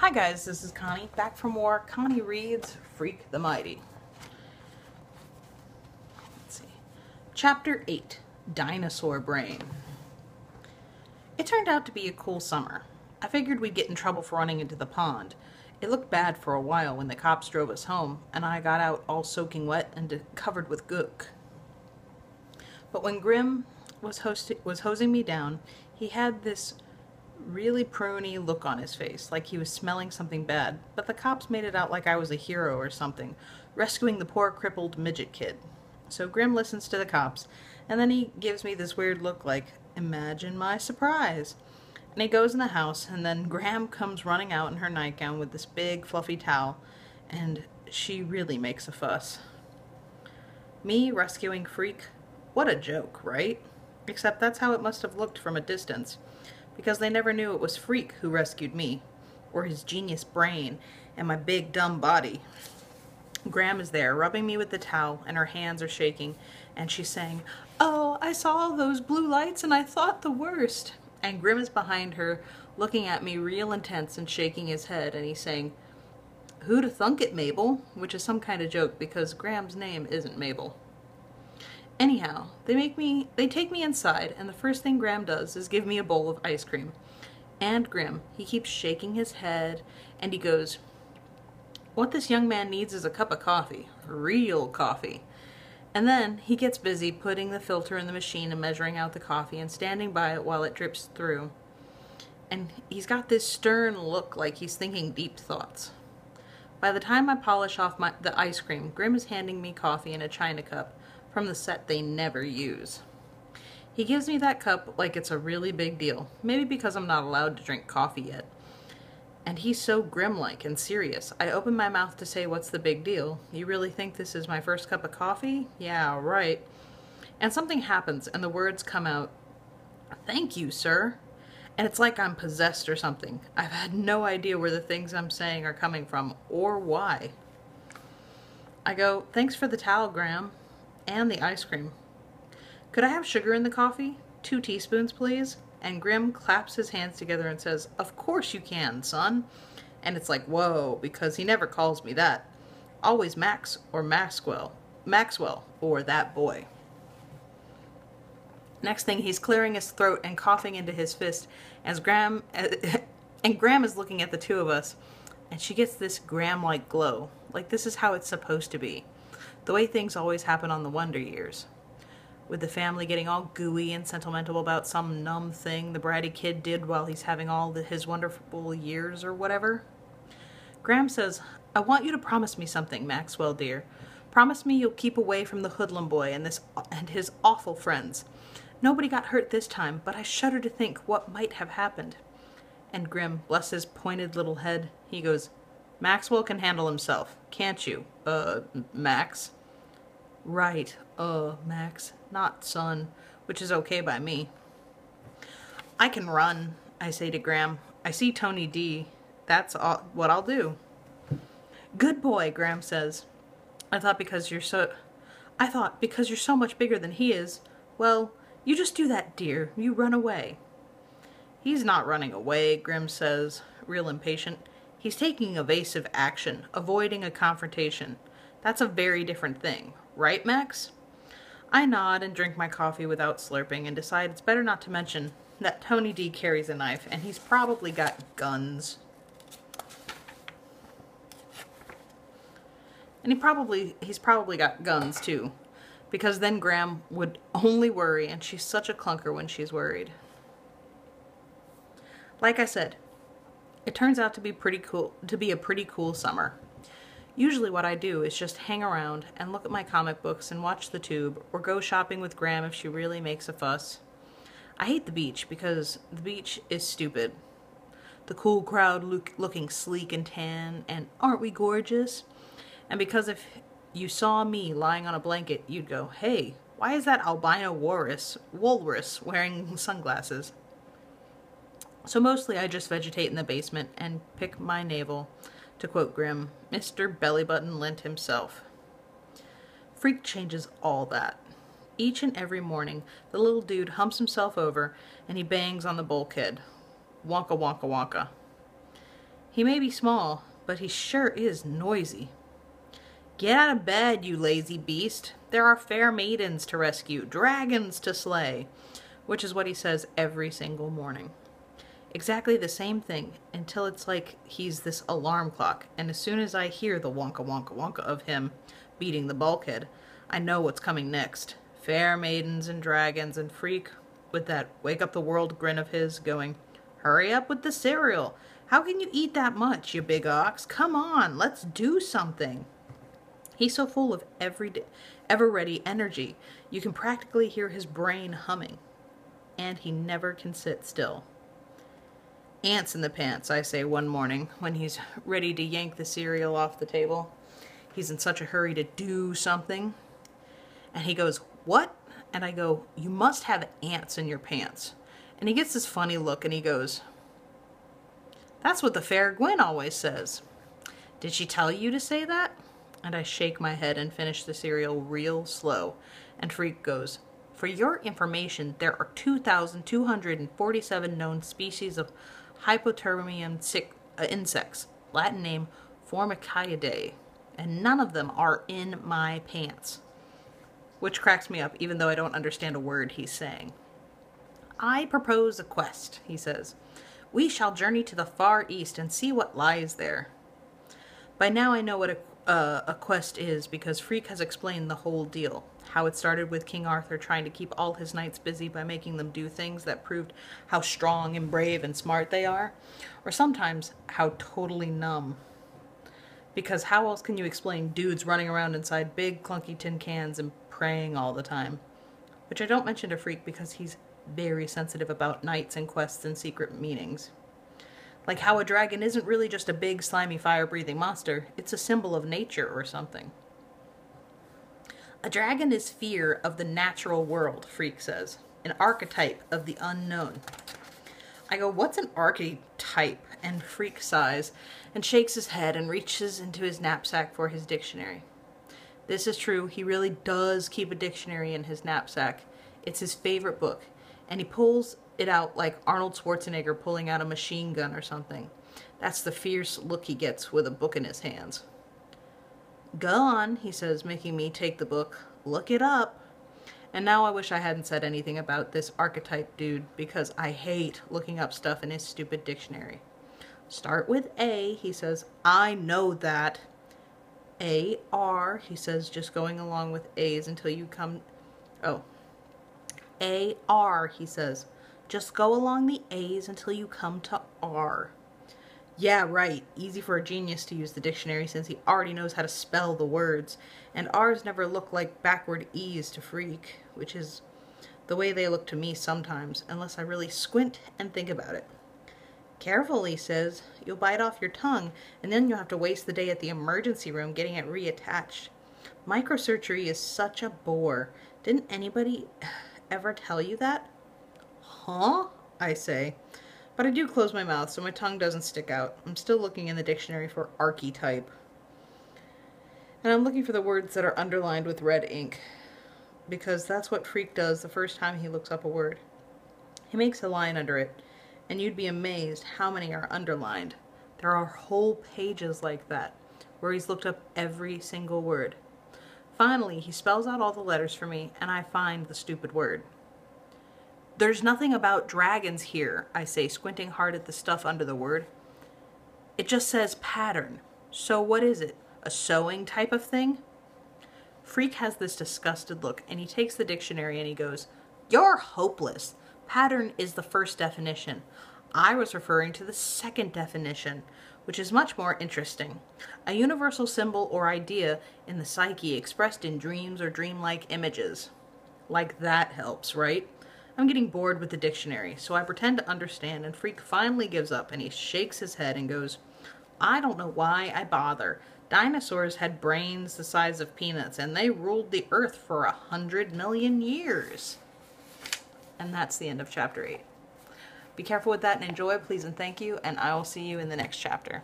Hi guys, this is Connie, back for more Connie Reads Freak the Mighty. Let's see. Chapter 8, Dinosaur Brain. It turned out to be a cool summer. I figured we'd get in trouble for running into the pond. It looked bad for a while when the cops drove us home, and I got out all soaking wet and covered with gook. But when Grim was hosing me down, he had this really pruny look on his face, like he was smelling something bad, but the cops made it out like I was a hero or something, rescuing the poor crippled midget kid. So Grim listens to the cops, and then he gives me this weird look like, imagine my surprise. And he goes in the house, and then Graham comes running out in her nightgown with this big fluffy towel, and she really makes a fuss. Me rescuing Freak? What a joke, right? Except that's how it must have looked from a distance, because they never knew it was Freak who rescued me, or his genius brain and my big dumb body. Graham is there, rubbing me with the towel, and her hands are shaking, and she's saying, "Oh, I saw those blue lights and I thought the worst." And Grim is behind her, looking at me real intense and shaking his head, and he's saying, "Who'da thunk it, Mabel?" Which is some kind of joke because Graham's name isn't Mabel. Anyhow, they take me inside, and the first thing Graham does is give me a bowl of ice cream. And Grim, he keeps shaking his head, and he goes, "What this young man needs is a cup of coffee. Real coffee." And then he gets busy putting the filter in the machine and measuring out the coffee and standing by it while it drips through. And he's got this stern look like he's thinking deep thoughts. By the time I polish off the ice cream, Grim is handing me coffee in a china cup from the set they never use. He gives me that cup like it's a really big deal, maybe because I'm not allowed to drink coffee yet. And he's so Grim-like and serious. I open my mouth to say, "What's the big deal? You really think this is my first cup of coffee?" "Yeah, right." And something happens and the words come out, "Thank you, sir." And it's like I'm possessed or something. I've had no idea where the things I'm saying are coming from or why. I go, "Thanks for the towel, Graham. And the ice cream. Could I have sugar in the coffee? 2 teaspoons, please." And Grim claps his hands together and says, "Of course you can, son." And it's like, whoa, because he never calls me that. Always Max or Maxwell, or that boy. Next thing, he's clearing his throat and coughing into his fist as Graham is looking at the two of us, and she gets this Graham-like glow, like this is how it's supposed to be. The way things always happen on the Wonder Years. With the family getting all gooey and sentimental about some numb thing the bratty kid did while he's having all his wonderful years or whatever. Graham says, "I want you to promise me something, Maxwell dear. Promise me you'll keep away from the hoodlum boy and his awful friends. Nobody got hurt this time, but I shudder to think what might have happened." And Grim, bless his pointed little head, he goes, "Maxwell can handle himself, can't you, Max?" "Right, Max, not son," which is okay by me. "I can run," I say to Graham. "I see Tony D. That's what I'll do." "Good boy," Graham says. I thought because you're so much bigger than he is, well, you just do that, dear. You run away." "He's not running away," Grim says, real impatient. "He's taking evasive action, avoiding a confrontation. That's a very different thing. Right, Max?" I nod and drink my coffee without slurping and decide it's better not to mention that Tony D carries a knife and he's probably got guns. And he's probably got guns too, because then Graham would only worry, and she's such a clunker when she's worried. Like I said, it turns out to be a pretty cool summer. Usually what I do is just hang around and look at my comic books and watch the tube, or go shopping with Graham if she really makes a fuss. I hate the beach because the beach is stupid. The cool crowd looking sleek and tan, and aren't we gorgeous? And because if you saw me lying on a blanket, you'd go, "Hey, why is that albino walrus wearing sunglasses?" So mostly I just vegetate in the basement and pick my navel. To quote Grim, Mr. Bellybutton Lint himself. Freak changes all that. Each and every morning, the little dude humps himself over and he bangs on the bulkhead. Wonka, wonka, wonka. He may be small, but he sure is noisy. Get out of bed, you lazy beast. There are fair maidens to rescue, dragons to slay, which is what he says every single morning. Exactly the same thing until it's like he's this alarm clock, and as soon as I hear the wonka wonka wonka of him beating the bulkhead, I know what's coming next. Fair maidens and dragons, and Freak with that wake up the world grin of his going, hurry up with the cereal. How can you eat that much, you big ox? Come on, let's do something. He's so full of ever-ready energy, you can practically hear his brain humming. And he never can sit still. Ants in the pants, I say one morning, when he's ready to yank the cereal off the table. He's in such a hurry to do something. And he goes, what? And I go, you must have ants in your pants. And he gets this funny look and he goes, that's what the fair Gwen always says. Did she tell you to say that? And I shake my head and finish the cereal real slow. And Freak goes, for your information, there are 2,247 known species of Hypotermium insects, Latin name Formicaidae, and none of them are in my pants. Which cracks me up, even though I don't understand a word he's saying. I propose a quest, he says. We shall journey to the far east and see what lies there. By now I know what a quest is, because Freak has explained the whole deal. How it started with King Arthur trying to keep all his knights busy by making them do things that proved how strong and brave and smart they are. Or sometimes how totally numb. Because how else can you explain dudes running around inside big clunky tin cans and praying all the time? Which I don't mention to Freak because he's very sensitive about knights and quests and secret meanings. Like how a dragon isn't really just a big slimy fire-breathing monster, it's a symbol of nature or something. A dragon is fear of the natural world, Freak says. An archetype of the unknown. I go, what's an archetype? And Freak sighs and shakes his head and reaches into his knapsack for his dictionary. This is true, he really does keep a dictionary in his knapsack. It's his favorite book, and he pulls it out like Arnold Schwarzenegger pulling out a machine gun or something. That's the fierce look he gets with a book in his hands. Go on, he says, making me take the book. Look it up. And now I wish I hadn't said anything about this archetype dude, because I hate looking up stuff in his stupid dictionary. Start with A, he says. I know that. A-R, he says, just going along with A's until you come... Oh. A-R, he says. Just go along the A's until you come to R. Yeah, right. Easy for a genius to use the dictionary since he already knows how to spell the words. And R's never look like backward E's to Freak, which is the way they look to me sometimes, unless I really squint and think about it. Careful, he says. You'll bite off your tongue, and then you'll have to waste the day at the emergency room getting it reattached. Microsurgery is such a bore. Didn't anybody ever tell you that? Huh? I say. But I do close my mouth so my tongue doesn't stick out. I'm still looking in the dictionary for archetype. And I'm looking for the words that are underlined with red ink, because that's what Freak does the first time he looks up a word. He makes a line under it, and you'd be amazed how many are underlined. There are whole pages like that, where he's looked up every single word. Finally, he spells out all the letters for me, and I find the stupid word. There's nothing about dragons here, I say, squinting hard at the stuff under the word. It just says pattern. So what is it? A sewing type of thing? Freak has this disgusted look, and he takes the dictionary and he goes, "You're hopeless. Pattern is the first definition. I was referring to the second definition, which is much more interesting. A universal symbol or idea in the psyche expressed in dreams or dreamlike images." Like that helps, right? I'm getting bored with the dictionary, so I pretend to understand, and Freak finally gives up and he shakes his head and goes, "I don't know why I bother. Dinosaurs had brains the size of peanuts, and they ruled the earth for 100 million years. And that's the end of chapter 8. Be careful with that and enjoy, please and thank you, and I will see you in the next chapter.